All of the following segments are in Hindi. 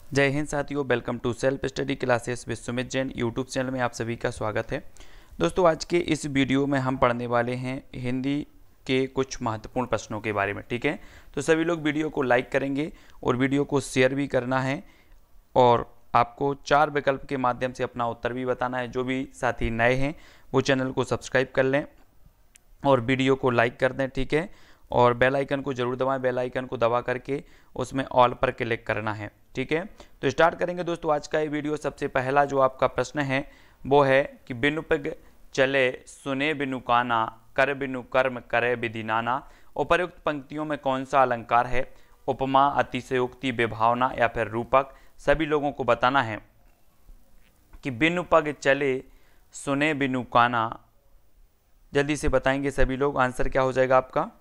जय हिंद साथियों, welcome to self study classes with Sumit Jain YouTube channel में आप सभी का स्वागत है। दोस्तों, आज के इस वीडियो में हम पढ़ने वाले हैं हिंदी के कुछ महत्वपूर्ण प्रश्नों के बारे में। ठीक है, तो सभी लोग वीडियो को लाइक करेंगे और वीडियो को शेयर भी करना है और आपको 4 विकल्प के माध्यम से अपना उत्तर भी बताना है। जो भी साथी नए हैं वो चैनल को सब्सक्राइब कर लें और वीडियो को लाइक कर दें। ठीक है, और बेल आइकन को जरूर दबाएं। बेल आइकन को दबा करके उसमें ऑल पर क्लिक करना है। ठीक है, तो स्टार्ट करेंगे दोस्तों आज का ये वीडियो। सबसे पहला जो आपका प्रश्न है वो है कि बिनु पग चले सुने बिनु काना, कर बिनु कर्म करे विधि नाना। उपर्युक्त पंक्तियों में कौन सा अलंकार है? उपमा, अतिशयोक्ति, विभावना या फिर रूपक। सभी लोगों को बताना है कि बिनु पग चले सुने बिनु काना। जल्दी से बताएंगे सभी लोग, आंसर क्या हो जाएगा आपका?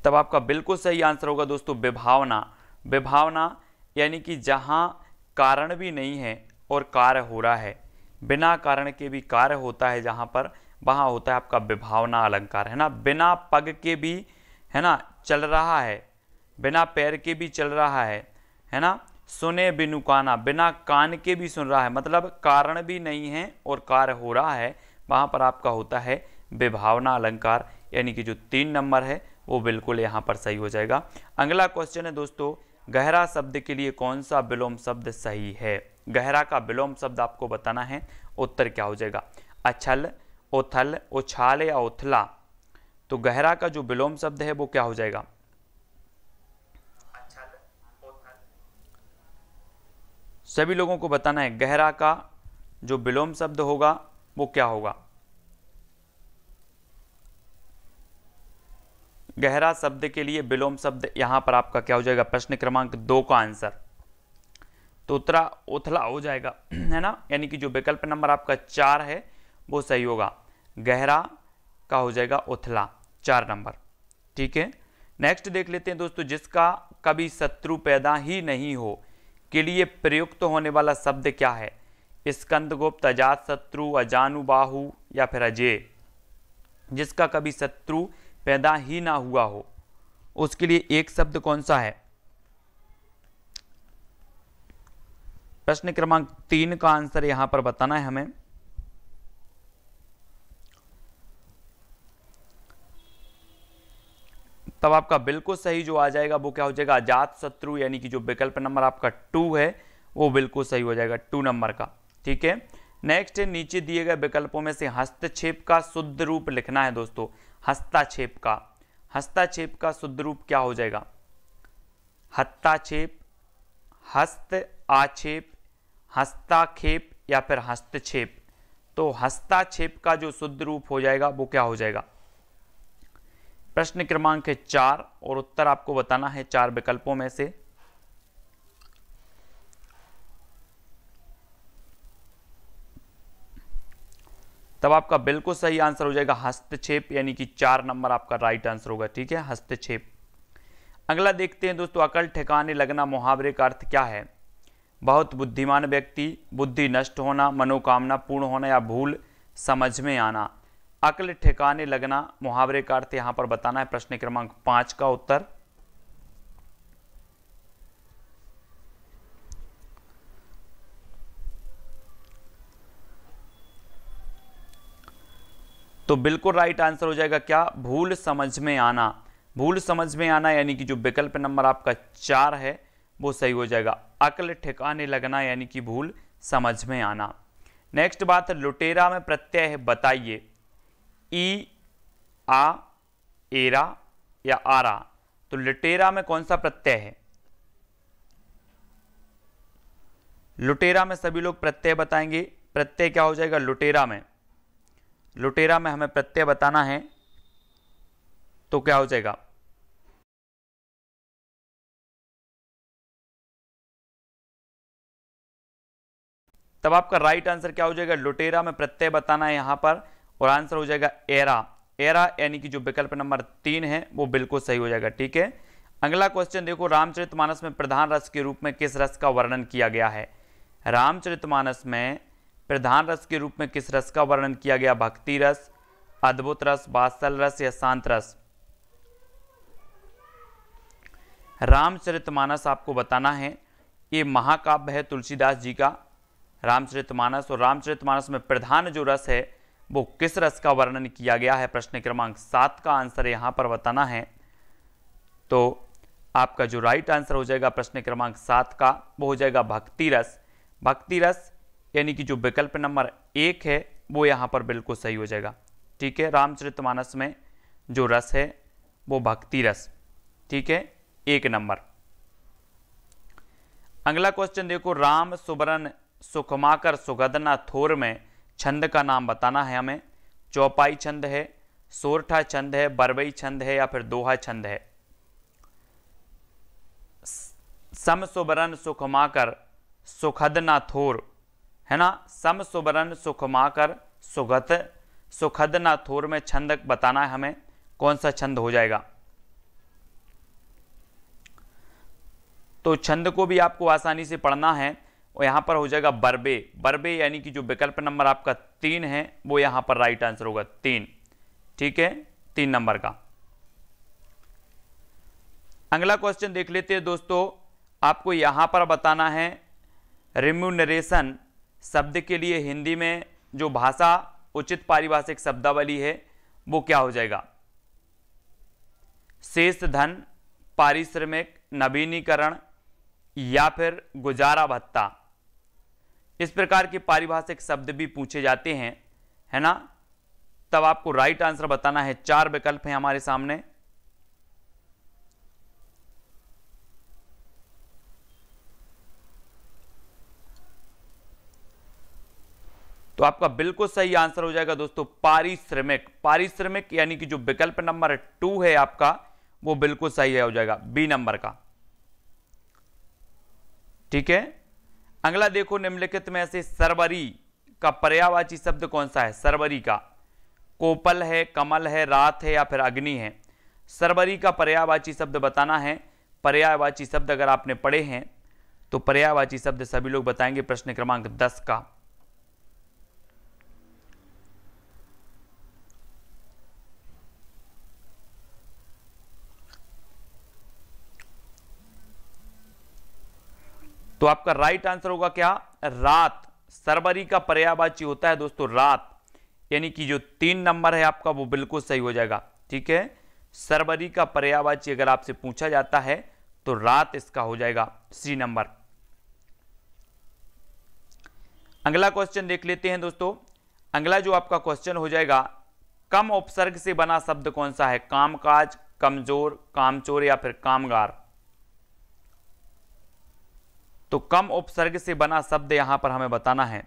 तब आपका बिल्कुल सही आंसर होगा दोस्तों विभावना। विभावना यानी कि जहां कारण भी नहीं है और कार्य हो रहा है, बिना कारण के भी कार्य होता है, जहां पर वहां होता है आपका विभावना अलंकार, है ना। बिना पग के भी, है ना, चल रहा है, बिना पैर के भी चल रहा है ना। सुने बिनु काना, बिना कान के भी सुन रहा है, मतलब कारण भी नहीं है और कार्य हो रहा है, वहां पर आपका होता है विभावना अलंकार। यानी कि जो 3 नंबर है वो बिल्कुल यहाँ पर सही हो जाएगा। अगला क्वेश्चन है दोस्तों, गहरा शब्द के लिए कौन सा विलोम शब्द सही है? गहरा का विलोम शब्द आपको बताना है। उत्तर क्या हो जाएगा? अछल, उथल, उछाल या उथला। तो गहरा का जो विलोम शब्द है वो क्या हो जाएगा? सभी लोगों को बताना है गहरा का जो विलोम शब्द होगा वो क्या होगा। गहरा शब्द के लिए विलोम शब्द यहां पर आपका क्या हो जाएगा? प्रश्न क्रमांक 2 का आंसर तो उत्तरा उथला हो जाएगा, है ना। यानी कि जो विकल्प नंबर आपका 4 है वो सही होगा। गहरा का हो जाएगा उथला, 4 नंबर। ठीक है, नेक्स्ट देख लेते हैं दोस्तों, जिसका कभी शत्रु पैदा ही नहीं हो के लिए प्रयुक्त होने वाला शब्द क्या है? स्कंदगुप्त, अजात शत्रु, अजानुबाहु या फिर अजय। जिसका कभी शत्रु पैदा ही ना हुआ हो उसके लिए एक शब्द कौन सा है? प्रश्न क्रमांक 3 का आंसर यहां पर बताना है हमें। तब आपका बिल्कुल सही जो आ जाएगा वो क्या हो जाएगा? अजात शत्रु। यानी कि जो विकल्प नंबर आपका 2 है वो बिल्कुल सही हो जाएगा, 2 नंबर का। ठीक है, नेक्स्ट है, नीचे दिए गए विकल्पों में से हस्तक्षेप का शुद्ध रूप लिखना है दोस्तों। हस्ताक्षेप का शुद्ध रूप क्या हो जाएगा? हस्ताक्षेप, हस्त आक्षेप, हस्ताक्षेप या फिर हस्तक्षेप। तो हस्ताक्षेप का जो शुद्ध रूप हो जाएगा वो क्या हो जाएगा? प्रश्न क्रमांक 4 और उत्तर आपको बताना है 4 विकल्पों में से। तब आपका बिल्कुल सही आंसर हो जाएगा हस्तक्षेप। यानी कि 4 नंबर आपका राइट आंसर होगा। ठीक है, हस्तक्षेप। अगला देखते हैं दोस्तों, अकल ठिकाने लगना मुहावरे का अर्थ क्या है? बहुत बुद्धिमान व्यक्ति, बुद्धि नष्ट होना, मनोकामना पूर्ण होना या भूल समझ में आना। अकल ठिकाने लगना मुहावरे का अर्थ यहां पर बताना है। प्रश्न क्रमांक 5 का उत्तर तो बिल्कुल राइट आंसर हो जाएगा क्या? भूल समझ में आना। भूल समझ में आना यानी कि जो विकल्प नंबर आपका 4 है वो सही हो जाएगा। अकल ठिकाने लगना यानी कि भूल समझ में आना। नेक्स्ट बात है, लुटेरा में प्रत्यय है बताइए। ई, आ, एरा या आरा। तो लुटेरा में कौन सा प्रत्यय है? लुटेरा में सभी लोग प्रत्यय बताएंगे। प्रत्यय क्या हो जाएगा लुटेरा में? लुटेरा में हमें प्रत्यय बताना है तो क्या हो जाएगा? तब आपका राइट आंसर क्या हो जाएगा? लुटेरा में प्रत्यय बताना है यहां पर और आंसर हो जाएगा एरा। एरा यानी कि जो विकल्प नंबर 3 है वो बिल्कुल सही हो जाएगा। ठीक है, अगला क्वेश्चन देखो, रामचरितमानस में प्रधान रस के रूप में किस रस का वर्णन किया गया है? रामचरितमानस में प्रधान रस के रूप में किस रस का वर्णन किया गया? भक्ति रस, अद्भुत रस, वात्सल रस या शांत रस। रामचरितमानस आपको बताना है, ये महाकाव्य है तुलसीदास जी का रामचरितमानस। और रामचरितमानस में प्रधान जो रस है वो किस रस का वर्णन किया गया है, प्रश्न क्रमांक 7 का आंसर यहां पर बताना है। तो आपका जो राइट आंसर हो जाएगा प्रश्न क्रमांक 7 का वो हो जाएगा भक्ति रस। भक्ति रस यानी कि जो विकल्प नंबर 1 है वो यहां पर बिल्कुल सही हो जाएगा। ठीक है, रामचरितमानस में जो रस है वो भक्ति रस। ठीक है, 1 नंबर। अगला क्वेश्चन देखो, राम सुबरन सुखमाकर सुगदना थोर में छंद का नाम बताना है हमें। चौपाई छंद है, सोरठा छंद है, बरबई छंद है या फिर दोहा छंद है। सम सुबरन सुखमाकर सुखदना थोर है ना, सम सुबरन सुखमाकर सुखदना थोर में छंद बताना है हमें, कौन सा छंद हो जाएगा। तो छंद को भी आपको आसानी से पढ़ना है और यहां पर हो जाएगा बरबे। बरबे यानी कि जो विकल्प नंबर आपका 3 है वो यहां पर राइट आंसर होगा 3। ठीक है, 3 नंबर का। अगला क्वेश्चन देख लेते हैं दोस्तों, आपको यहां पर बताना है रिम्यूनरेशन शब्द के लिए हिंदी में जो भाषा उचित पारिभाषिक शब्दावली है वो क्या हो जाएगा। शेष धन, पारिश्रमिक, नवीनीकरण या फिर गुजारा भत्ता, इस प्रकार के पारिभाषिक शब्द भी पूछे जाते हैं, है ना। तब आपको राइट आंसर बताना है। 4 विकल्प हैं हमारे सामने। तो आपका बिल्कुल सही आंसर हो जाएगा दोस्तों पारिश्रमिक। पारिश्रमिक यानी कि जो विकल्प नंबर 2 है आपका वो बिल्कुल सही हो जाएगा, बी नंबर का। ठीक है, अगला देखो, निम्नलिखित में से सरवरी का पर्यायवाची शब्द कौन सा है। सरवरी का कोपल है, कमल है, रात है या फिर अग्नि है। सरवरी का पर्यायवाची शब्द बताना है। पर्यायवाची शब्द अगर आपने पढ़े हैं तो पर्यायवाची शब्द सभी लोग बताएंगे प्रश्न क्रमांक 10 का। तो आपका राइट आंसर होगा क्या, रात। सरवरी का पर्यायवाची होता है दोस्तों रात, यानी कि जो 3 नंबर है आपका वो बिल्कुल सही हो जाएगा। ठीक है, सरवरी का पर्यायवाची अगर आपसे पूछा जाता है तो रात इसका हो जाएगा, सी नंबर। अगला क्वेश्चन देख लेते हैं दोस्तों। अगला जो आपका क्वेश्चन हो जाएगा, कम उपसर्ग से बना शब्द कौन सा है। कामकाज, कमजोर, कामचोर या फिर कामगार। तो कम उपसर्ग से बना शब्द यहां पर हमें बताना है।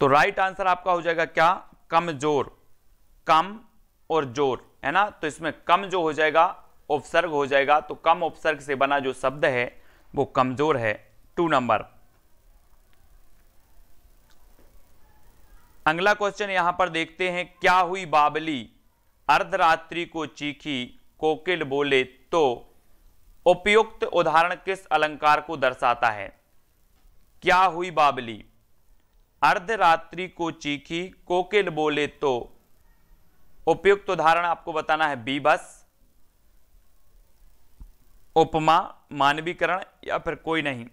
तो राइट आंसर आपका हो जाएगा क्या, कमजोर। कम और जोर है ना, तो इसमें कम जो हो जाएगा उपसर्ग हो जाएगा, तो कम उपसर्ग से बना जो शब्द है वो कमजोर है, 2 नंबर। अगला क्वेश्चन यहां पर देखते हैं, क्या हुई बावली अर्धरात्रि को चीखी कोकिल बोले तो उपयुक्त उदाहरण किस अलंकार को दर्शाता है। क्या हुई बावली अर्धरात्रि को चीखी कोकिल बोले तो उपयुक्त उदाहरण आपको बताना है बीभत्स, उपमा, मानवीकरण या फिर कोई नहीं।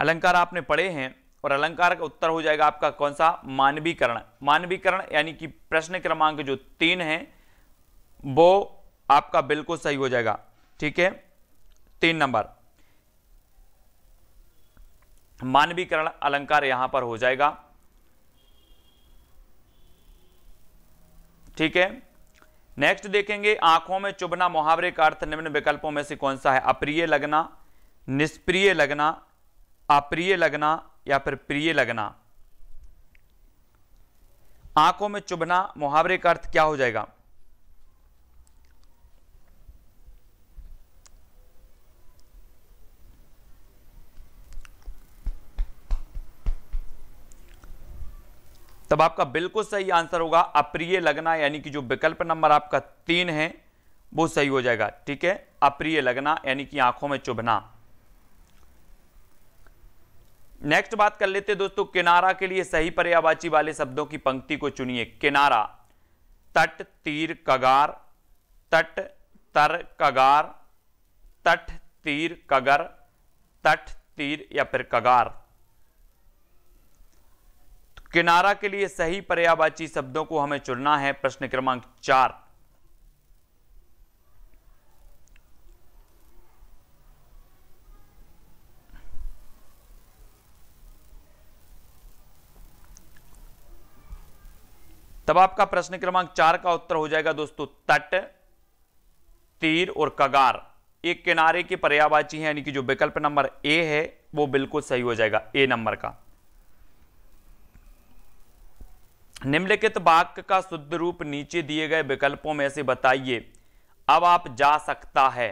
अलंकार आपने पढ़े हैं और अलंकार का उत्तर हो जाएगा आपका कौन सा, मानवीकरण। मानवीकरण यानी कि प्रश्न क्रमांक जो 3 है वो आपका बिल्कुल सही हो जाएगा। ठीक है, 3 नंबर मानवीकरण अलंकार यहां पर हो जाएगा। ठीक है, नेक्स्ट देखेंगे, आंखों में चुभना मुहावरे का अर्थ निम्न विकल्पों में से कौन सा है। अप्रिय लगना, निष्प्रिय लगना, अप्रिय लगना या फिर प्रिय लगना। आंखों में चुभना मुहावरे का अर्थ क्या हो जाएगा। तब आपका बिल्कुल सही आंसर होगा अप्रिय लगना, यानी कि जो विकल्प नंबर आपका 3 है वो सही हो जाएगा। ठीक है, अप्रिय लगना यानी कि आंखों में चुभना। नेक्स्ट बात कर लेते हैं दोस्तों, किनारा के लिए सही पर्यायवाची वाले शब्दों की पंक्ति को चुनिए। किनारा, तट, तीर, कगार, तट, तर, कगार, तट, तीर, कगर, तट, तीर या फिर कगार। तो किनारा के लिए सही पर्यायवाची शब्दों को हमें चुनना है। प्रश्न क्रमांक 4। तब आपका प्रश्न क्रमांक 4 का उत्तर हो जाएगा दोस्तों तट, तीर और कगार। एक किनारे के पर्यायवाची है, यानी कि जो विकल्प नंबर ए है वो बिल्कुल सही हो जाएगा, ए नंबर का। निम्नलिखित वाक्य का शुद्ध रूप नीचे दिए गए विकल्पों में से बताइए। अब आप जा सकता है,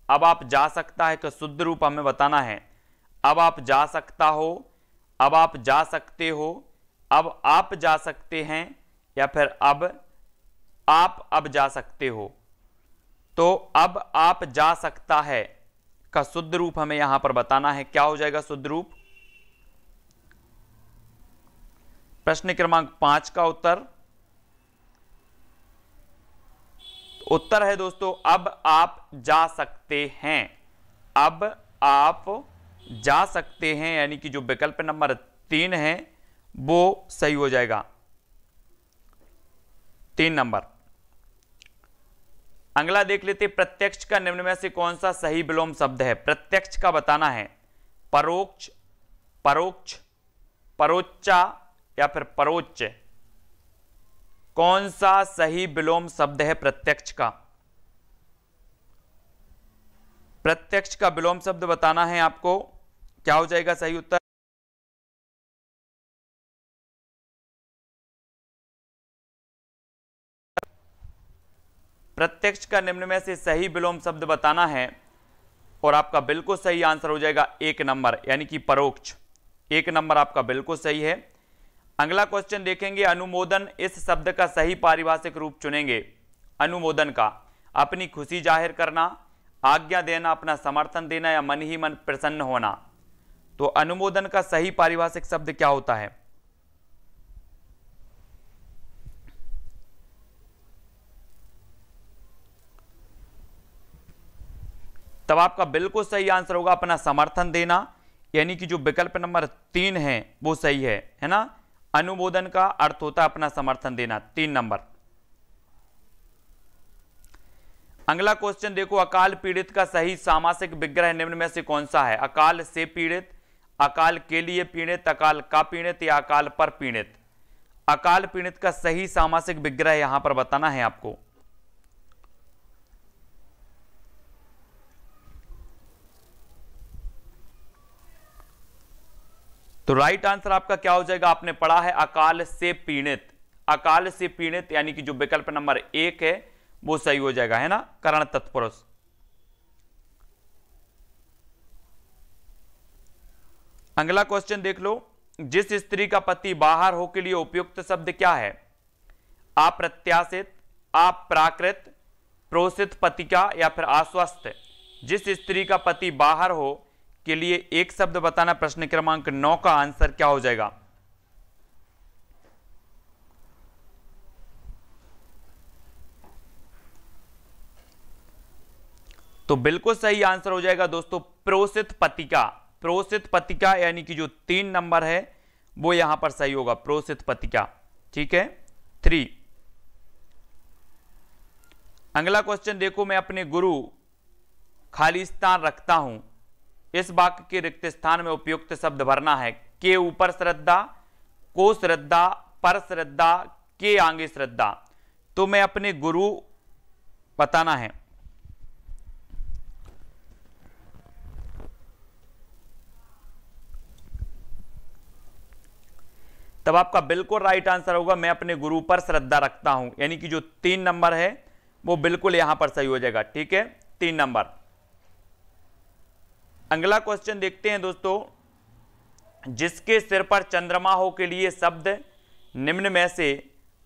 अब आप जा सकता है का शुद्ध रूप हमें बताना है। अब आप जा सकता हो, अब आप जा सकते हो, अब आप जा सकते हैं या फिर अब आप जा सकते हो। तो अब आप जा सकता है का शुद्ध रूप हमें यहां पर बताना है। क्या हो जाएगा शुद्ध रूप? प्रश्न क्रमांक 5 का उत्तर है दोस्तों अब आप जा सकते हैं। अब आप जा सकते हैं यानी कि जो विकल्प नंबर 3 है वो सही हो जाएगा, 3 नंबर। अगला देख लेते, प्रत्यक्ष का निम्न में से कौन सा सही विलोम शब्द है? प्रत्यक्ष का बताना है। परोक्ष, परोक्ष, परोच्चा या फिर परोच्च। कौन सा सही विलोम शब्द है प्रत्यक्ष का? प्रत्यक्ष का विलोम शब्द बताना है आपको। क्या हो जाएगा सही उत्तर? प्रत्यक्ष का निम्न में से सही विलोम शब्द बताना है और आपका बिल्कुल सही आंसर हो जाएगा 1 नंबर, यानी कि परोक्ष। 1 नंबर आपका बिल्कुल सही है। अगला क्वेश्चन देखेंगे, अनुमोदन इस शब्द का सही पारिभाषिक रूप चुनेंगे। अनुमोदन का अपनी खुशी जाहिर करना, आज्ञा देना, अपना समर्थन देना या मन ही मन प्रसन्न होना। तो अनुमोदन का सही पारिभाषिक शब्द क्या होता है? तब आपका बिल्कुल सही आंसर होगा अपना समर्थन देना, यानी कि जो विकल्प नंबर 3 है वो सही है ना। अनुमोदन का अर्थ होता है अपना समर्थन देना, 3 नंबर। अगला क्वेश्चन देखो, अकाल पीड़ित का सही सामासिक विग्रह निम्न में से कौन सा है? अकाल से पीड़ित, अकाल के लिए पीड़ित, अकाल का पीड़ित या अकाल पर पीड़ित। अकाल पीड़ित का सही सामासिक विग्रह यहां पर बताना है आपको। तो राइट आंसर आपका क्या हो जाएगा? आपने पढ़ा है अकाल से पीड़ित। अकाल से पीड़ित यानी कि जो विकल्प नंबर 1 है वो सही हो जाएगा, है ना, करण तत्पुरुष। अगला क्वेश्चन देख लो, जिस स्त्री का पति बाहर हो के लिए उपयुक्त शब्द क्या है? अप्रत्याशित, अप्राकृत, प्रोषित पतिका या फिर आश्वस्त। जिस स्त्री का पति बाहर हो के लिए एक शब्द बताना। प्रश्न क्रमांक 9 का आंसर क्या हो जाएगा? तो बिल्कुल सही आंसर हो जाएगा दोस्तों प्रोषित पतिका। प्रोषित पतिका यानी कि जो 3 नंबर है वो यहां पर सही होगा, प्रोषित पतिका। ठीक है, 3। अगला क्वेश्चन देखो, मैं अपने गुरु खाली स्थान रखता हूं। इस वाक्य के रिक्त स्थान में उपयुक्त शब्द भरना है। के ऊपर श्रद्धा, को श्रद्धा, पर श्रद्धा, के आगे श्रद्धा। तो मैं अपने गुरु बताना है। तब आपका बिल्कुल राइट आंसर होगा मैं अपने गुरु पर श्रद्धा रखता हूं, यानी कि जो 3 नंबर है वो बिल्कुल यहां पर सही हो जाएगा। ठीक है, 3 नंबर। अगला क्वेश्चन देखते हैं दोस्तों, जिसके सिर पर चंद्रमा हो के लिए शब्द निम्न में से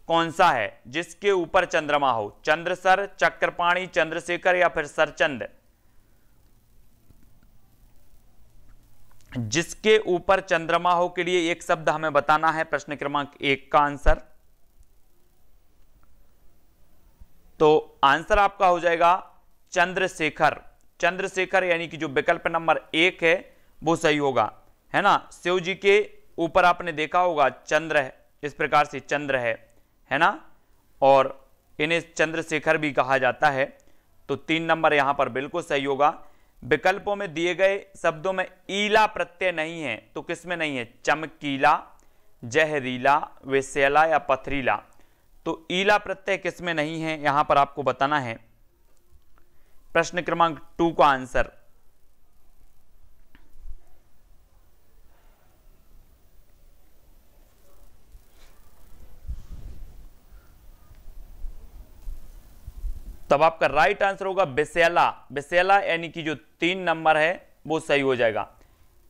कौन सा है जिसके ऊपर चंद्रमा हो? चंद्रसर, चक्रपाणी, चंद्रशेखर या फिर सरचंद? जिसके ऊपर चंद्रमा हो के लिए एक शब्द हमें बताना है प्रश्न क्रमांक 1 का आंसर। तो आंसर आपका हो जाएगा चंद्रशेखर। चंद्रशेखर यानी कि जो विकल्प नंबर 1 है वो सही होगा, है ना। शिव जी के ऊपर आपने देखा होगा चंद्र है, इस प्रकार से चंद्र है ना, और इन्हें चंद्रशेखर भी कहा जाता है। तो 3 नंबर यहां पर बिल्कुल सही होगा। विकल्पों में दिए गए शब्दों में ईला प्रत्यय नहीं है, तो किसमें नहीं है? चमकीला, जहरीला, विषैला या पथरीला। तो ईला प्रत्यय किसमें नहीं है यहां पर आपको बताना है। प्रश्न क्रमांक 2 का आंसर। तब आपका राइट आंसर होगा विषैला। विषैला यानी कि जो 3 नंबर है वो सही हो जाएगा।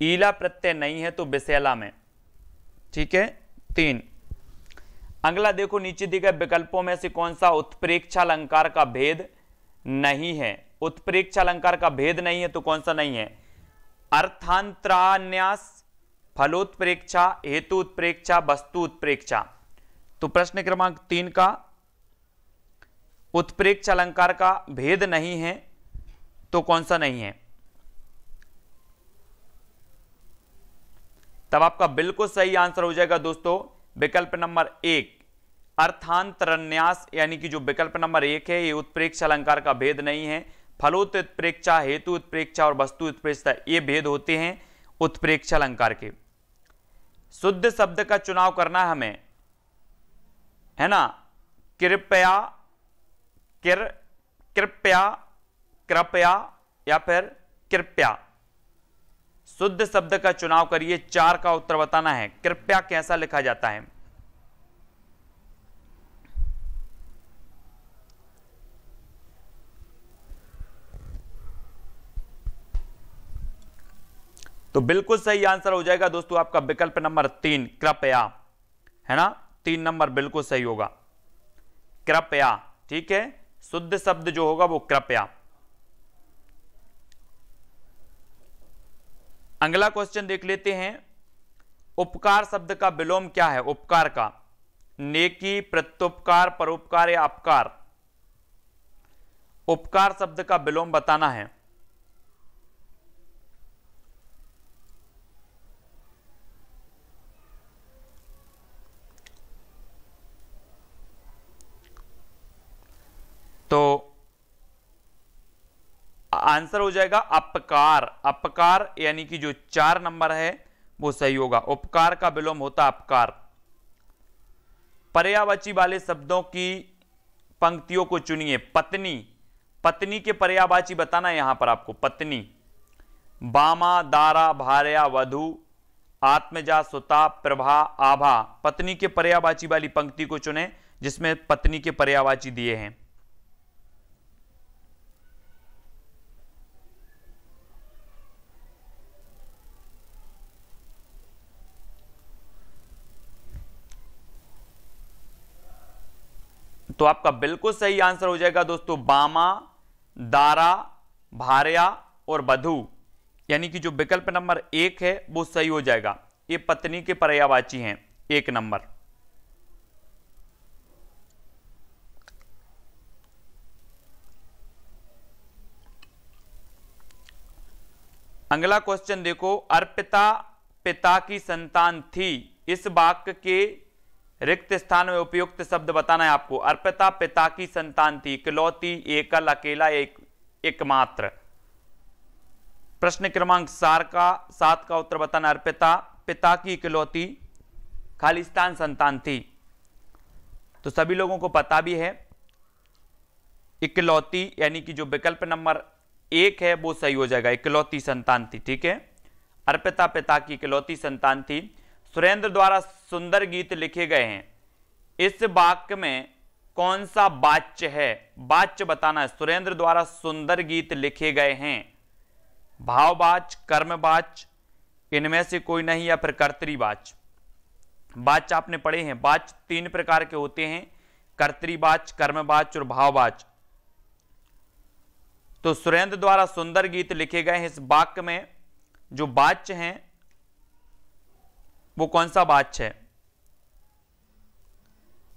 ईला प्रत्यय नहीं है तो विषैला में, ठीक है। 3। अगला देखो, नीचे दिए गए विकल्पों में से कौन सा उत्प्रेक्षालंकार का भेद नहीं है? उत्प्रेक्षालंकार का भेद नहीं है तो कौन सा नहीं है? अर्थांतरान्यास, फलोत्प्रेक्षा, हेतु उत्प्रेक्षा, वस्तु उत्प्रेक्षा। तो प्रश्न क्रमांक 3 का उत्प्रेक्ष अलंकार का भेद नहीं है तो कौन सा नहीं है? तब आपका बिल्कुल सही आंसर हो जाएगा दोस्तों विकल्प नंबर 1 अर्थांतरन्यास, यानी कि जो विकल्प नंबर 1 है ये उत्प्रेक्ष अलंकार का भेद नहीं है। फलोत्प्रेक्षा, हेतु उत्प्रेक्षा और वस्तु उत्प्रेक्षा ये भेद होते हैं उत्प्रेक्ष अलंकार के। शुद्ध शब्द का चुनाव करना है हमें, है ना। कृपया, कृपया, कृपया या फिर कृपया। शुद्ध शब्द का चुनाव करिए। 4 का उत्तर बताना है। कृपया कैसा लिखा जाता है? तो बिल्कुल सही आंसर हो जाएगा दोस्तों आपका विकल्प नंबर 3 कृपया, है ना। 3 नंबर बिल्कुल सही होगा, कृपया, ठीक है। शुद्ध शब्द जो होगा वो कृपया। अगला क्वेश्चन देख लेते हैं। उपकार शब्द का विलोम क्या है? उपकार का नेकी, प्रत्युपकार, परोपकार या अपकार। उपकार शब्द का विलोम बताना है। तो आंसर हो जाएगा अपकार। अपकार यानी कि जो 4 नंबर है वो सही होगा। उपकार का विलोम होता अपकार। पर्यायवाची वाले शब्दों की पंक्तियों को चुनिए। पत्नी, पत्नी के पर्यायवाची बताना है यहां पर आपको। पत्नी, बामा, दारा, भार्या, वधु, आत्मजा, सुता, प्रभा, आभा। पत्नी के पर्यायवाची वाली पंक्ति को चुने जिसमें पत्नी के पर्यायवाची दिए हैं। तो आपका बिल्कुल सही आंसर हो जाएगा दोस्तों बामा, दारा, भार्या और वधु, यानी कि जो विकल्प नंबर 1 है वो सही हो जाएगा। ये पत्नी के पर्यायवाची हैं। 1 नंबर। अगला क्वेश्चन देखो। अर्पिता पिता की संतान थी, इस वाक्य के रिक्त स्थान में उपयुक्त शब्द बताना है आपको। अर्पिता पिता की संतान थी, इकलौती, एकल, अकेला, एकमात्र। प्रश्न क्रमांक 7 का उत्तर बताना। अर्पिता पिता की इकलौती खालिस्तान संतान थी। तो सभी लोगों को पता भी है इकलौती यानी कि जो विकल्प नंबर 1 है वो सही हो जाएगा। इकलौती संतान थी, ठीक है। अर्पिता पिता की इकलौती संतान थी। सुरेंद्र द्वारा सुंदर गीत लिखे गए हैं, इस वाक्य में कौन सा वाच्य है? वाच्य बताना है। सुरेंद्र द्वारा सुंदर गीत लिखे गए हैं। भाववाच्य, कर्मवाच्य, इनमें से कोई नहीं, या फिर कर्तरीवाच्य। वाच्य आपने पढ़े हैं, वाच्य 3 प्रकार के होते हैं, कर्तृवाच्य, कर्मवाच्य और भाववाच्य। तो सुरेंद्र द्वारा सुंदर गीत लिखे गए हैं, इस वाक्य में जो वाच्य हैं वो कौन सा वाच्य है?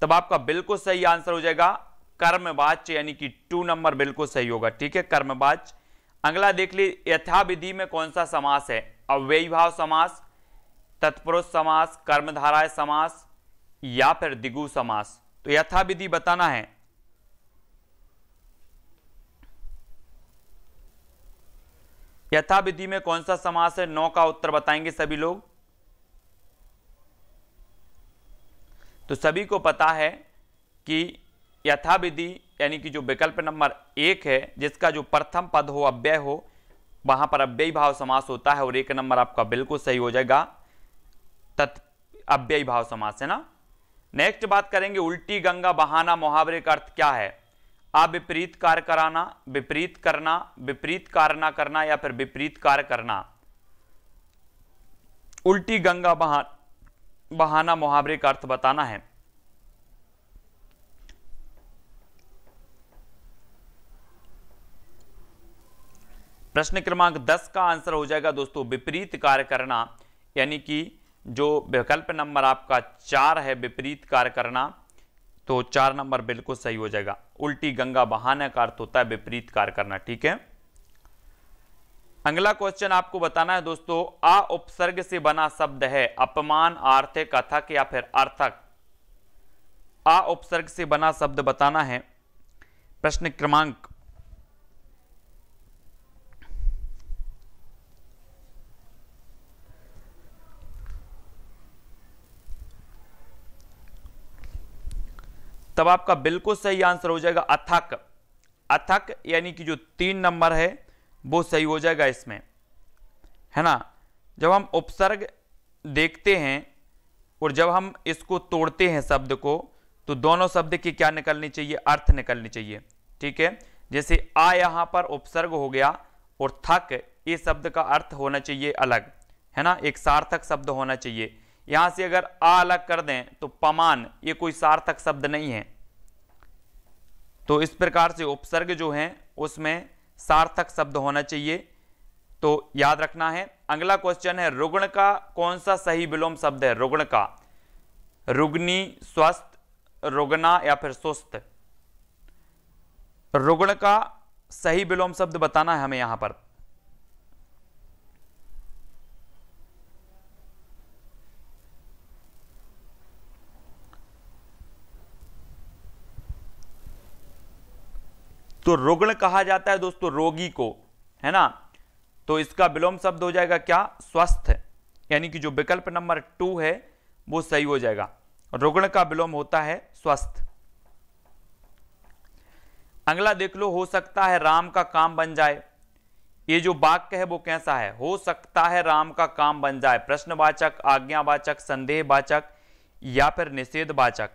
तब आपका बिल्कुल सही आंसर हो जाएगा कर्मवाच्य, यानी कि 2 नंबर बिल्कुल सही होगा। ठीक है, कर्मवाच्य। अगला देख लीजिए, यथाविधि में कौन सा समास है? अव्ययी भाव समास, तत्पुरुष समास, कर्मधारय समास या फिर द्विगु समास। तो यथाविधि बताना है। यथाविधि में कौन सा समास है? 9 का उत्तर बताएंगे सभी लोग। तो सभी को पता है कि यथाविधि यानी कि जो विकल्प नंबर 1 है, जिसका जो प्रथम पद हो अव्यय हो, वहां पर अव्ययी भाव समास होता है, और 1 नंबर आपका बिल्कुल सही हो जाएगा, अव्ययी भाव समास है ना। नेक्स्ट बात करेंगे, उल्टी गंगा बहाना मुहावरे का अर्थ क्या है? अविपरीत कार्य कराना, विपरीत करना, विपरीत कार्य ना करना या फिर विपरीत कार्य करना। उल्टी गंगा बहाना मुहावरे का अर्थ बताना है। प्रश्न क्रमांक 10 का आंसर हो जाएगा दोस्तों विपरीत कार्य करना, यानी कि जो विकल्प नंबर आपका 4 है विपरीत कार्य करना, तो 4 नंबर बिल्कुल सही हो जाएगा। उल्टी गंगा बहाने का अर्थ होता है विपरीत कार्य करना। ठीक है, अगला क्वेश्चन आपको बताना है दोस्तों, आ उपसर्ग से बना शब्द है, अपमान, आर्थिक, अथक या फिर अर्थक। आ उपसर्ग से बना शब्द बताना है। प्रश्न क्रमांक तब आपका बिल्कुल सही आंसर हो जाएगा अथक। अथक यानी कि जो 3 नंबर है वो सही हो जाएगा इसमें, है ना। जब हम उपसर्ग देखते हैं और जब हम इसको तोड़ते हैं शब्द को, तो दोनों शब्द की क्या निकलनी चाहिए? अर्थ निकलनी चाहिए। ठीक है, जैसे आ यहां पर उपसर्ग हो गया और थक ये शब्द का अर्थ होना चाहिए अलग, है ना, एक सार्थक शब्द होना चाहिए। यहां से अगर आ अलग कर दें तो पमान ये कोई सार्थक शब्द नहीं है। तो इस प्रकार से उपसर्ग जो है उसमें सार्थक शब्द होना चाहिए, तो याद रखना है। अगला क्वेश्चन है, रुग्ण का कौन सा सही विलोम शब्द है? रुग्ण का, रुग्णी, स्वस्थ, रुग्ना या फिर सुस्त। रुग्ण का सही विलोम शब्द बताना है हमें यहां पर। तो रुग्ण कहा जाता है दोस्तों रोगी को, है ना। तो इसका विलोम शब्द हो जाएगा क्या? स्वस्थ, यानी कि जो विकल्प नंबर 2 है वो सही हो जाएगा। रुग्ण का विलोम होता है स्वस्थ। अगला देख लो, हो सकता है राम का काम बन जाए। ये जो वाक्य है वो कैसा है? हो सकता है राम का काम बन जाए। प्रश्नवाचक, आज्ञावाचक, संदेहवाचक या फिर निषेधवाचक।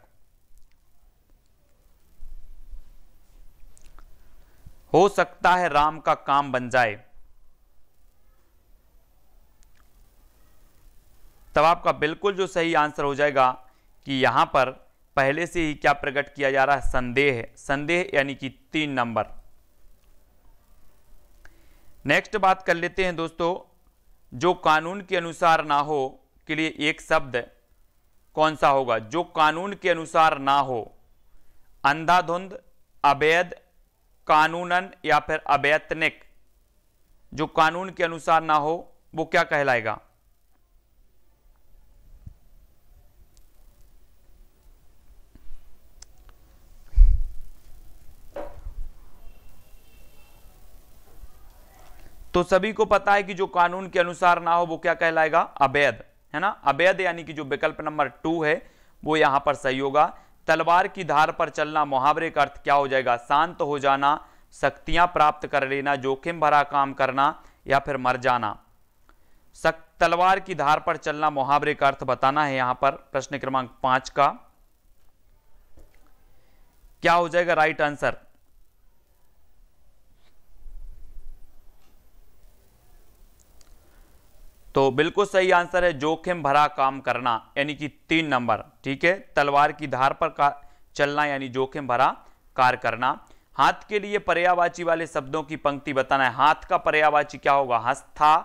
हो सकता है राम का काम बन जाए, तब आपका बिल्कुल जो सही आंसर हो जाएगा कि यहां पर पहले से ही क्या प्रकट किया जा रहा है? संदेह। संदेह यानी कि 3 नंबर। नेक्स्ट बात कर लेते हैं दोस्तों, जो कानून के अनुसार ना हो के लिए एक शब्द कौन सा होगा? जो कानून के अनुसार ना हो, अंधाधुंध, अवैध, कानूनन या फिर अवैतनिक। जो कानून के अनुसार ना हो वो क्या कहलाएगा? तो सभी को पता है कि जो कानून के अनुसार ना हो वो क्या कहलाएगा? अवैध, है ना। अवैध यानी कि जो विकल्प नंबर 2 है वो यहां पर सही होगा। तलवार की धार पर चलना मुहावरे का अर्थ क्या हो जाएगा? शांत हो जाना, शक्तियां प्राप्त कर लेना, जोखिम भरा काम करना या फिर मर जाना। तलवार की धार पर चलना मुहावरे का अर्थ बताना है यहां पर। प्रश्न क्रमांक 5 का क्या हो जाएगा राइट आंसर? तो बिल्कुल सही आंसर है जोखिम भरा काम करना, यानी कि 3 नंबर। ठीक है, तलवार की धार पर चलना यानी जोखिम भरा कार्य करना। हाथ के लिए पर्यायवाची वाले शब्दों की पंक्ति बताना है। हाथ का पर्यायवाची क्या होगा? हस्ता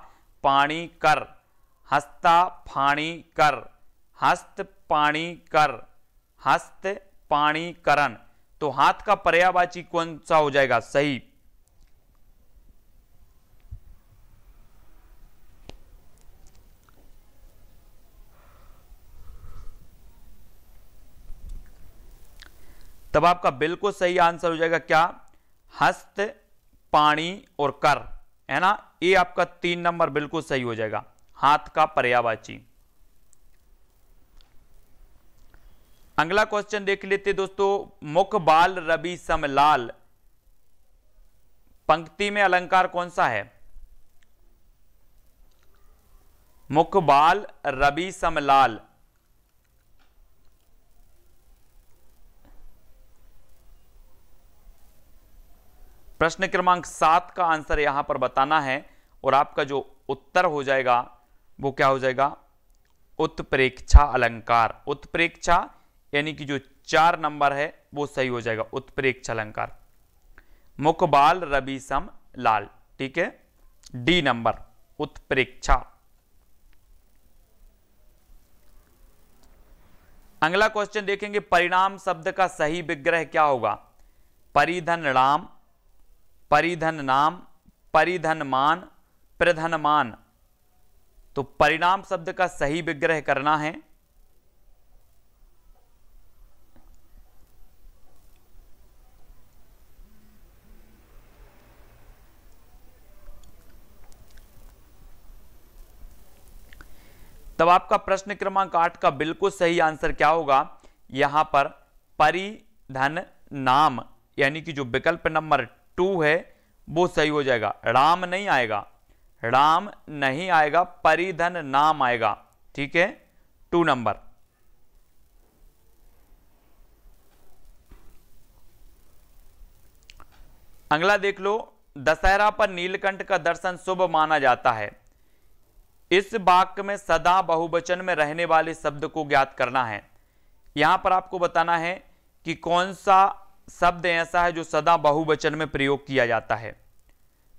पाणी कर, हस्ता फाणी कर, हस्त पाणी कर, हस्त पाणी करन। तो हाथ का पर्यायवाची कौन सा हो जाएगा सही? तब आपका बिल्कुल सही आंसर हो जाएगा क्या? हस्त पाणी और कर, है ना। ये आपका 3 नंबर बिल्कुल सही हो जाएगा, हाथ का पर्यायवाची। अगला क्वेश्चन देख लेते दोस्तों। मुख बाल रवि सम लाल, पंक्ति में अलंकार कौन सा है? मुख बाल रवि सम लाल, प्रश्न क्रमांक 7 का आंसर यहां पर बताना है और आपका जो उत्तर हो जाएगा वो क्या हो जाएगा? उत्प्रेक्षा अलंकार। उत्प्रेक्षा यानी कि जो 4 नंबर है वो सही हो जाएगा, उत्प्रेक्षा अलंकार। मुख बाल रवि सम लाल, ठीक है, डी नंबर उत्प्रेक्षा। अगला क्वेश्चन देखेंगे, परिणाम शब्द का सही विग्रह क्या होगा? परिधन राम, परिधन नाम, परिधन मान, प्रधन मान। तो परिणाम शब्द का सही विग्रह करना है। तब आपका प्रश्न क्रमांक 8 का बिल्कुल सही आंसर क्या होगा? यहां पर परिधन नाम यानी कि जो विकल्प नंबर 2 है वो सही हो जाएगा। राम नहीं आएगा, राम नहीं आएगा, परिधन नाम आएगा। ठीक है, 2 नंबर। अगला देख लो, दशहरा पर नीलकंठ का दर्शन शुभ माना जाता है। इस वाक्य में सदा बहुवचन में रहने वाले शब्द को ज्ञात करना है। यहां पर आपको बताना है कि कौन सा शब्द ऐसा है जो सदा बहुवचन में प्रयोग किया जाता है।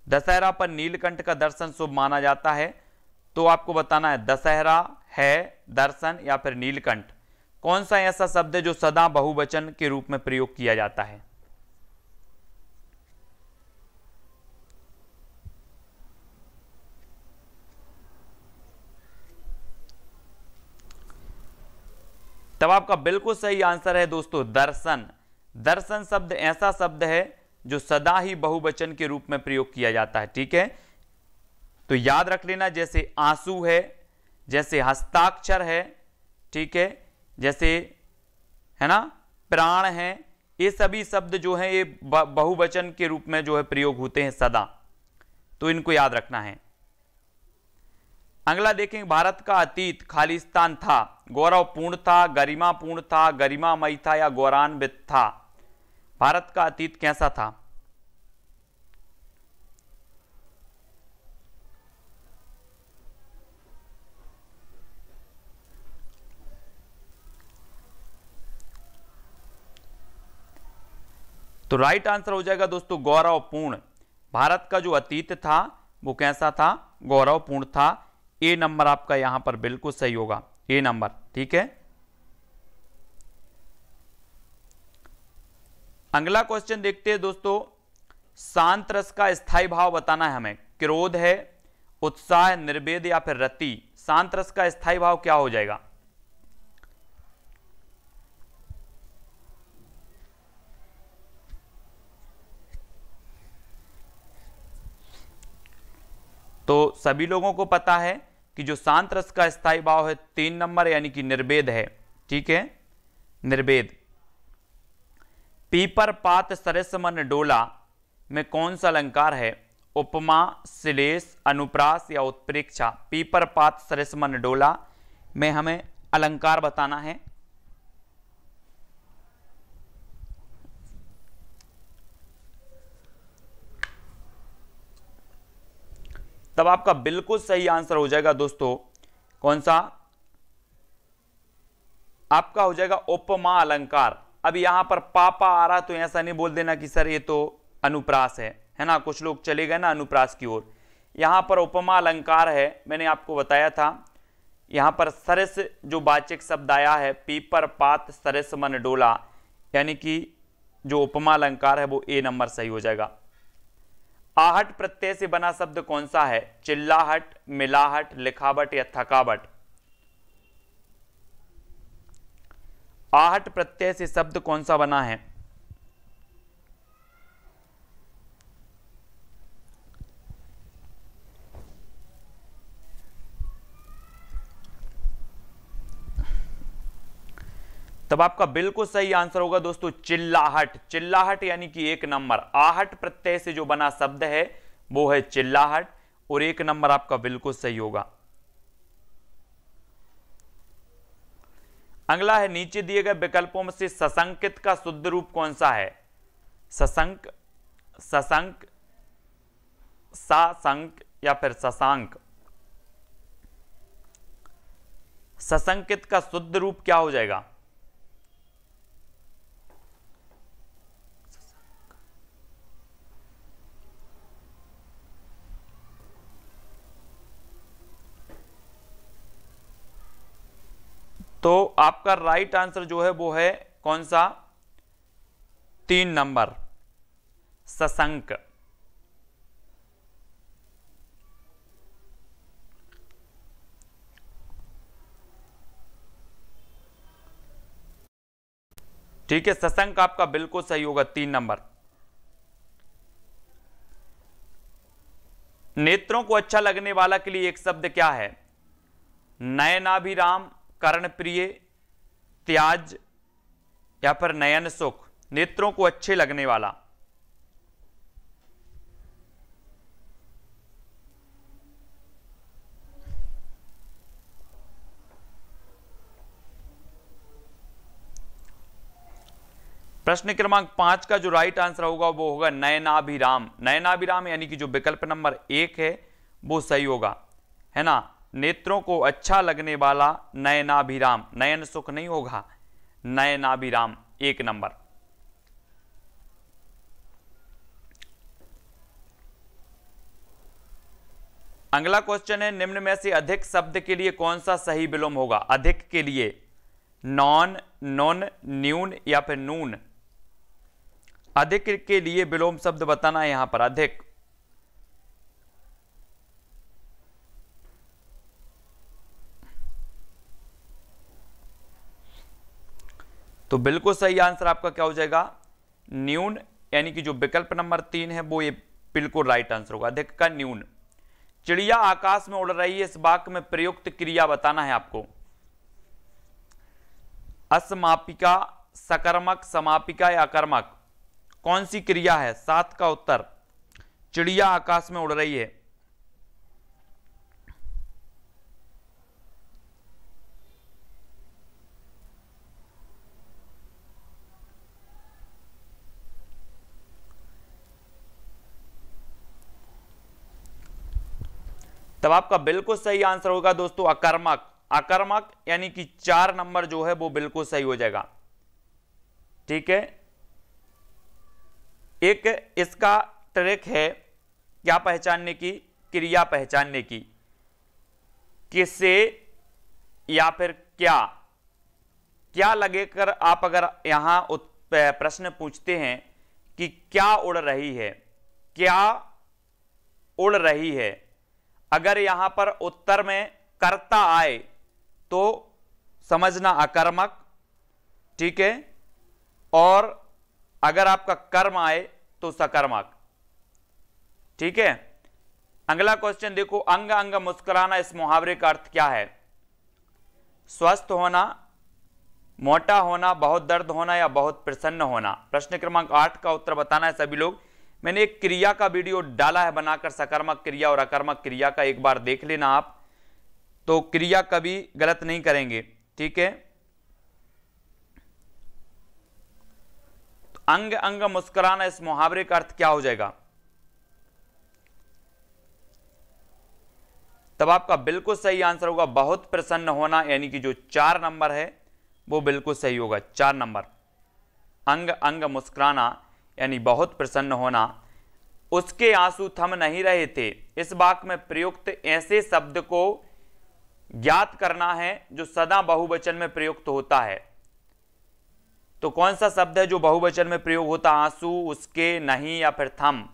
दशहरा पर नीलकंठ का दर्शन शुभ माना जाता है, तो आपको बताना है दशहरा है, दर्शन या फिर नीलकंठ, कौन सा ऐसा शब्द है जो सदा बहुवचन के रूप में प्रयोग किया जाता है। तब आपका बिल्कुल सही आंसर है दोस्तों दर्शन। दर्शन शब्द ऐसा शब्द है जो सदा ही बहुवचन के रूप में प्रयोग किया जाता है। ठीक है, तो याद रख लेना, जैसे आंसू है, जैसे हस्ताक्षर है, ठीक है, जैसे है ना प्राण है, ये सभी शब्द जो है ये बहुवचन के रूप में जो है प्रयोग होते हैं सदा, तो इनको याद रखना है। अगला देखेंगे, भारत का अतीत खालिस्तान था, गौरवपूर्ण था, गरिमापूर्ण था, गरिमामयी था या गौरवान्वित था। भारत का अतीत कैसा था? तो राइट आंसर हो जाएगा दोस्तों गौरवपूर्ण। भारत का जो अतीत था वो कैसा था? गौरवपूर्ण था। ए नंबर आपका यहां पर बिल्कुल सही होगा, ए नंबर। ठीक है, अगला क्वेश्चन देखते हैं दोस्तों। शांत रस का स्थायी भाव बताना है हमें। क्रोध है, उत्साह, निर्वेद या फिर रति। शांत रस का स्थायी भाव क्या हो जाएगा? तो सभी लोगों को पता है कि जो शांत रस का स्थायी भाव है 3 नंबर यानी कि निर्वेद है। ठीक है, निर्वेद। पीपर पात सरस मन डोला में कौन सा अलंकार है? उपमा, श्लेष, अनुप्रास या उत्प्रेक्षा। पीपर पात सरस मन डोला में हमें अलंकार बताना है। तब आपका बिल्कुल सही आंसर हो जाएगा दोस्तों कौन सा, आपका हो जाएगा उपमा अलंकार। अब यहां पर पापा आ रहा तो ऐसा नहीं बोल देना कि सर ये तो अनुप्रास है ना, कुछ लोग चले गए ना अनुप्रास की ओर। यहां पर उपमा अलंकार है, मैंने आपको बताया था। यहां पर सरस जो वाचक शब्द आया है, पीपर पात सरस मन डोला, यानी कि जो उपमा अलंकार है वो ए नंबर सही हो जाएगा। आहट प्रत्यय से बना शब्द कौन सा है, चिल्लाहट, मिलाहट, लिखावट या थकावट। आहट प्रत्यय से शब्द कौन सा बना है, तब आपका बिल्कुल सही आंसर होगा दोस्तों चिल्लाहट। चिल्लाहट यानी कि एक नंबर। आहट प्रत्यय से जो बना शब्द है वो है चिल्लाहट, और एक नंबर आपका बिल्कुल सही होगा। अगला है नीचे दिए गए विकल्पों में से सशंकित का शुद्ध रूप कौन सा है, सशंक, सशंक, साशंक या फिर शशांक। सशंकित का शुद्ध रूप क्या हो जाएगा, तो आपका राइट आंसर जो है वो है कौन सा, 3 नंबर सशंक। ठीक है, सशंक आपका बिल्कुल सही होगा 3 नंबर। नेत्रों को अच्छा लगने वाला के लिए एक शब्द क्या है, नयनाभिराम, कर्णप्रिय, त्याज या फिर नयन सुख। नेत्रों को अच्छे लगने वाला, प्रश्न क्रमांक 5 का जो राइट आंसर होगा वो होगा नयनाभिराम। नयनाभिराम यानी कि जो विकल्प नंबर 1 है वो सही होगा, है ना। नेत्रों को अच्छा लगने वाला नयनाभिराम, नयन सुख नहीं होगा, नयनाभिराम 1 नंबर। अगला क्वेश्चन है निम्न में से अधिक शब्द के लिए कौन सा सही विलोम होगा। अधिक के लिए नॉन, नोन, न्यून या फिर नून। अधिक के लिए विलोम शब्द बताना है यहां पर, अधिक। तो बिल्कुल सही आंसर आपका क्या हो जाएगा, न्यून, यानी कि जो विकल्प नंबर 3 है वो ये बिल्कुल राइट आंसर होगा, अधिक का न्यून। चिड़िया आकाश में उड़ रही है, इस वाक्य में प्रयुक्त क्रिया बताना है आपको। असमापिका, सकर्मक, समापिका या अकर्मक, कौन सी क्रिया है। 7 का उत्तर, चिड़िया आकाश में उड़ रही है। तब आपका बिल्कुल सही आंसर होगा दोस्तों अकर्मक। अकर्मक यानी कि 4 नंबर जो है वो बिल्कुल सही हो जाएगा। ठीक है, एक इसका ट्रिक है क्या पहचानने की, क्रिया पहचानने की। किसे या फिर क्या, क्या लगेकर आप अगर यहां प्रश्न पूछते हैं कि क्या उड़ रही है, क्या उड़ रही है, अगर यहां पर उत्तर में कर्ता आए तो समझना अकर्मक, ठीक है, और अगर आपका कर्म आए तो सकर्मक। ठीक है, अगला क्वेश्चन देखो, अंग अंग मुस्कुराना, इस मुहावरे का अर्थ क्या है। स्वस्थ होना, मोटा होना, बहुत दर्द होना या बहुत प्रसन्न होना। प्रश्न क्रमांक 8 का उत्तर बताना है सभी लोग। मैंने एक क्रिया का वीडियो डाला है बनाकर, सकर्मक क्रिया और अकर्मक क्रिया का, एक बार देख लेना आप, तो क्रिया कभी गलत नहीं करेंगे। ठीक है, तो अंग अंग मुस्कुराना, इस मुहावरे का अर्थ क्या हो जाएगा। तब आपका बिल्कुल सही आंसर होगा बहुत प्रसन्न होना, यानी कि जो 4 नंबर है वो बिल्कुल सही होगा। 4 नंबर, अंग अंग मुस्कुराना यानी बहुत प्रसन्न होना। उसके आंसू थम नहीं रहे थे, इस वाक्य में प्रयुक्त ऐसे शब्द को ज्ञात करना है जो सदा बहुवचन में प्रयुक्त होता है। तो कौन सा शब्द है जो बहुवचन में प्रयोग होता है? आंसू, उसके, नहीं या फिर थम।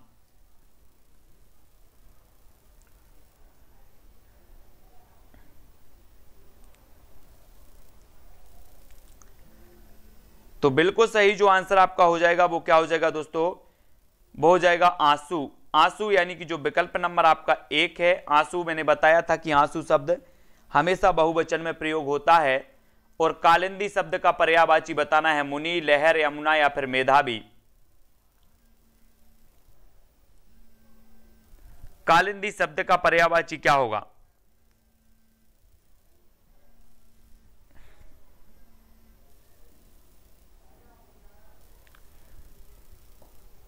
तो बिल्कुल सही जो आंसर आपका हो जाएगा वो क्या हो जाएगा दोस्तों? वो हो जाएगा आंसू। आंसू यानी कि जो विकल्प नंबर आपका 1 है, आंसू। मैंने बताया था कि आंसू शब्द हमेशा बहुवचन में प्रयोग होता है। और कालिंदी शब्द का पर्यायवाची बताना है, मुनि, लहर, यमुना या फिर मेधावी। कालिंदी शब्द का पर्यायवाची क्या होगा?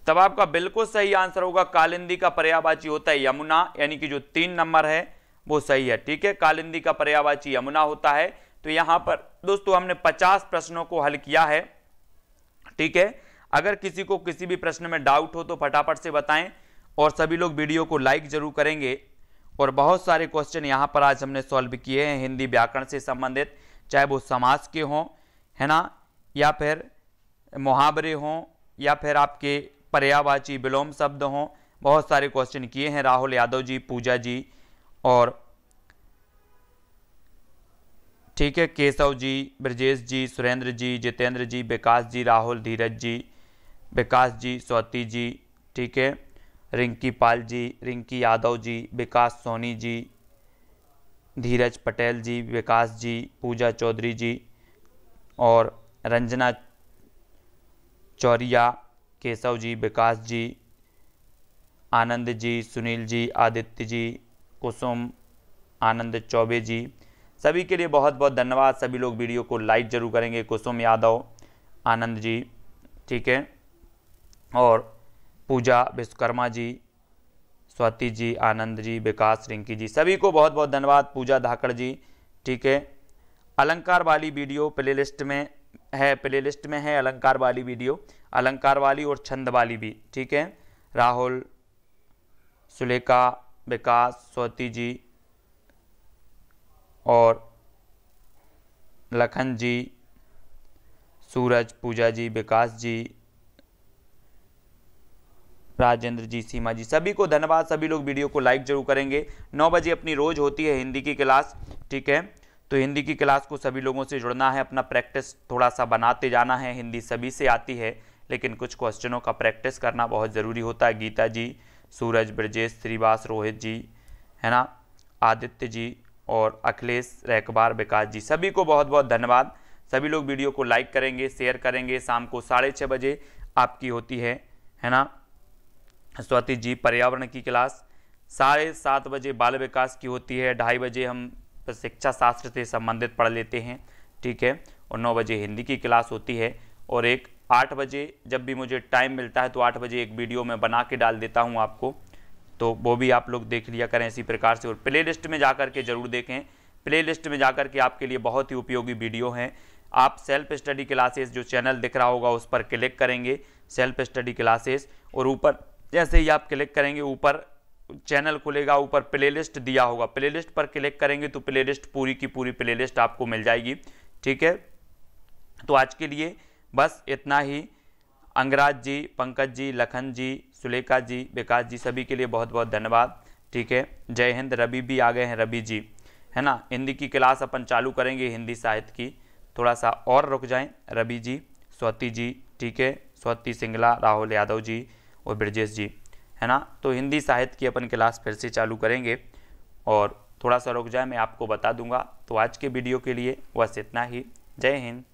तब आपका बिल्कुल सही आंसर होगा कालिंदी का पर्यायवाची होता है यमुना, यानी कि जो 3 नंबर है वो सही है। ठीक है, कालिंदी का पर्यायवाची यमुना होता है। तो यहां पर दोस्तों हमने 50 प्रश्नों को हल किया है। ठीक है, अगर किसी को किसी भी प्रश्न में डाउट हो तो फटाफट से बताएं, और सभी लोग वीडियो को लाइक जरूर करेंगे। और बहुत सारे क्वेश्चन यहां पर आज हमने सॉल्व किए हैं हिंदी व्याकरण से संबंधित, चाहे वो समास के हों, है ना, या फिर मुहावरे हों, या फिर आपके पर्यायवाची विलोम शब्द हों। बहुत सारे क्वेश्चन किए हैं राहुल यादव जी, पूजा जी, और ठीक है केशव जी, ब्रजेश जी, सुरेंद्र जी, जितेंद्र जी, विकास जी, राहुल, धीरज जी, विकास जी, स्वाति जी, ठीक है, रिंकी पाल जी, रिंकी यादव जी, विकास सोनी जी, धीरज पटेल जी, विकास जी, पूजा चौधरी जी, और रंजना चौरिया, केशव जी, विकास जी, आनंद जी, सुनील जी, आदित्य जी, कुसुम, आनंद चौबे जी, सभी के लिए बहुत बहुत धन्यवाद। सभी लोग वीडियो को लाइक जरूर करेंगे। कुसुम यादव, आनंद जी, ठीक है, और पूजा विश्वकर्मा जी, स्वाति जी, आनंद जी, विकास, रिंकी जी, सभी को बहुत बहुत धन्यवाद। पूजा धाकड़ जी, ठीक है। अलंकार वाली वीडियो प्लेलिस्ट में है अलंकार वाली वीडियो, अलंकार वाली और छंद वाली भी, ठीक है। राहुल, सुलेखा, विकास, स्वाति जी, और लखन जी, सूरज, पूजा जी, विकास जी, राजेंद्र जी, सीमा जी, सभी को धन्यवाद। सभी लोग वीडियो को लाइक जरूर करेंगे। 9 बजे अपनी रोज होती है हिंदी की क्लास, ठीक है। तो हिंदी की क्लास को सभी लोगों से जुड़ना है, अपना प्रैक्टिस थोड़ा सा बनाते जाना है। हिंदी सभी से आती है, लेकिन कुछ क्वेश्चनों का प्रैक्टिस करना बहुत ज़रूरी होता है। गीता जी, सूरज, ब्रजेश, श्रीवास, रोहित जी, है ना, आदित्य जी, और अखिलेश, रहकबार, विकास जी, सभी को बहुत बहुत धन्यवाद। सभी लोग वीडियो को लाइक करेंगे, शेयर करेंगे। शाम को 6:30 बजे आपकी होती है ना, स्वाति जी पर्यावरण की क्लास। 7:30 बजे बाल विकास की होती है। 2:30 बजे हम शिक्षा शास्त्र से संबंधित पढ़ लेते हैं, ठीक है। और 9 बजे हिंदी की क्लास होती है। और 8 बजे जब भी मुझे टाइम मिलता है तो 8 बजे एक वीडियो मैं बना के डाल देता हूँ आपको, तो वो भी आप लोग देख लिया करें इसी प्रकार से। और प्ले लिस्ट में जाकर के जरूर देखें, प्ले लिस्ट में जाकर के आपके लिए बहुत ही उपयोगी वीडियो हैं। आप सेल्फ स्टडी क्लासेस जो चैनल दिख रहा होगा उस पर क्लिक करेंगे, सेल्फ स्टडी क्लासेस, और ऊपर जैसे ही आप क्लिक करेंगे ऊपर चैनल खुलेगा, ऊपर प्लेलिस्ट दिया होगा, प्लेलिस्ट पर क्लिक करेंगे तो प्लेलिस्ट पूरी की पूरी प्लेलिस्ट आपको मिल जाएगी, ठीक है। तो आज के लिए बस इतना ही। अंगराज जी, पंकज जी, लखन जी, सुलेखा जी, विकास जी, सभी के लिए बहुत बहुत धन्यवाद, ठीक है। जय हिंद। रवि भी आ गए हैं, रवि जी, है ना। हिंदी की क्लास अपन चालू करेंगे, हिंदी साहित्य की, थोड़ा सा और रुक जाएं। रवि जी, स्वाति जी, ठीक है, स्वाति सिंगला, राहुल यादव जी, और ब्रजेश जी, है ना। तो हिंदी साहित्य की अपन क्लास फिर से चालू करेंगे, और थोड़ा सा रुक जाए, मैं आपको बता दूंगा। तो आज के वीडियो के लिए बस इतना ही। जय हिंद।